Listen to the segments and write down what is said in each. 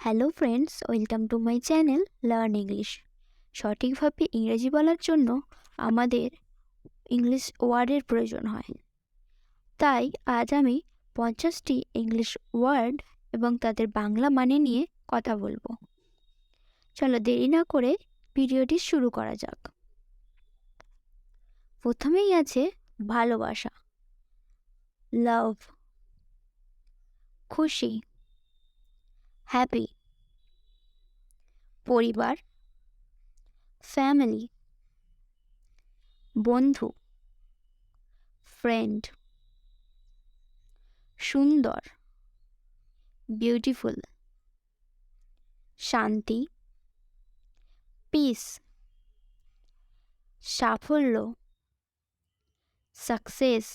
Hello friends, welcome to my channel learn English. সঠিকভাবে ইংরেজি বলার জন্য আমাদের ইংলিশ ওয়ার্ডের প্রয়োজন হয়। তাই আজ আমি 50টি ইংলিশ ওয়ার্ড এবং তাদের বাংলা মানে নিয়ে কথা বলবো। চলো দেরি না করে ভিডিওটি শুরু করা যাক। প্রথমেই আছে ভালোবাসা, লাভ, খুশি, হ্যাপি, পরিবার, ফ্যামিলি, বন্ধু, ফ্রেন্ড, সুন্দর, বিউটিফুল, শান্তি, পিস, সাফল্য, সাকসেস,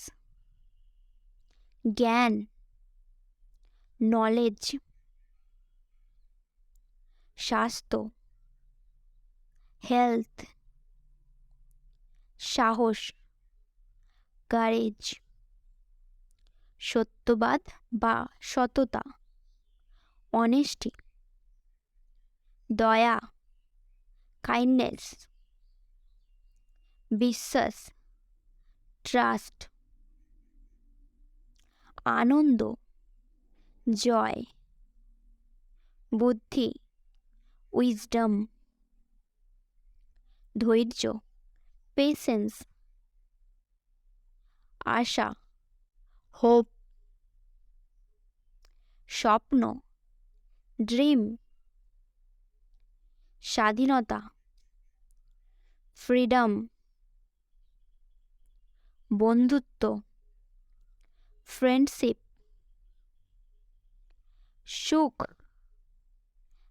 জ্ঞান, নলেজ, স্বাস্থ্য, হেলথ, সাহস, কারেজ, সত্যবাদ বা সততা, অনেস্টি, দয়া, কাইন্ডনেস, বিশ্বাস, ট্রাস্ট, আনন্দ, জয়, বুদ্ধি, উইজডম, ধৈর্য, পেশেন্স, আশা, হোপ, স্বপ্ন, ড্রিম, স্বাধীনতা, ফ্রিডম, বন্ধুত্ব, ফ্রেন্ডশিপ, সুখ,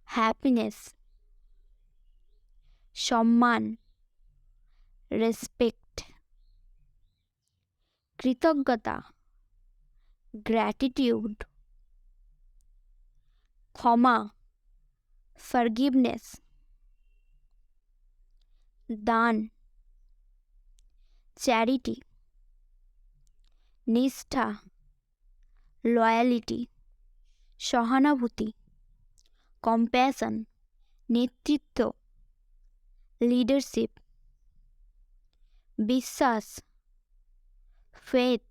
হ্যাপিনেস, সম্মান, রেসপেক্ট, কৃতজ্ঞতা, গ্র্যাটিটিউড, ক্ষমা, ফরগিভনেস, দান, চ্যারিটি, নিষ্ঠা, লয়ালিটি, সহানুভূতি, কম্প্যাশন, নেতৃত্ব, লিডারশিপ, বিশ্বাস, ফেথ,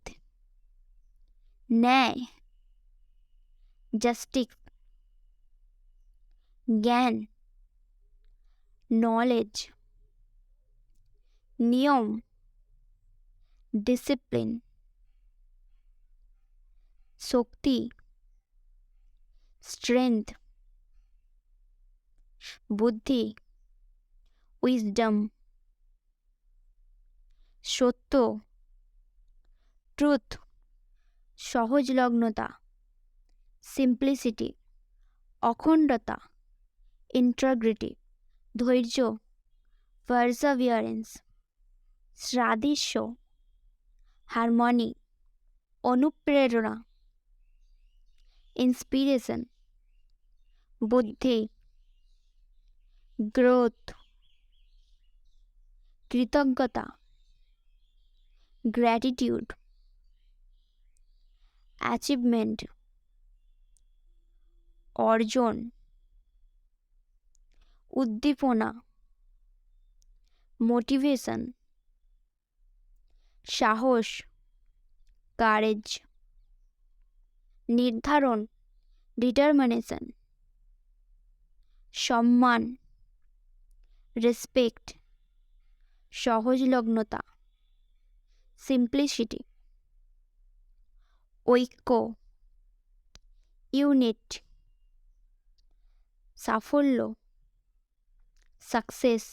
ন্যায়, জাস্টিস, জ্ঞান, নলেজ, নিয়ম, ডিসিপ্লিন, শক্তি, স্ট্রেংথ, বুদ্ধি, উইজডম, সত্য, ট্রুথ, সহজলগ্নতা, সিম্পলিসিটি, অখণ্ডতা, ইন্টিগ্রিটি, ধৈর্য, পারসাভিয়ারেন্স, সাদৃশ্য, হারমনি, অনুপ্রেরণা, ইন্সপিরেশন, বুদ্ধি, গ্রোথ, কৃতজ্ঞতা, গ্র্যাটিটিউড, অ্যাচিভমেন্ট, অর্জন, উদ্দীপনা, মোটিভেশন, সাহস, কারেজ, নির্ধারণ, ডিটারমিনেশন, সম্মান, রেসপেক্ট, সহজলগ্নতা, সিম্পলিসিটি, ঐক্য, ইউনিট, সাফল্য, সাকসেস,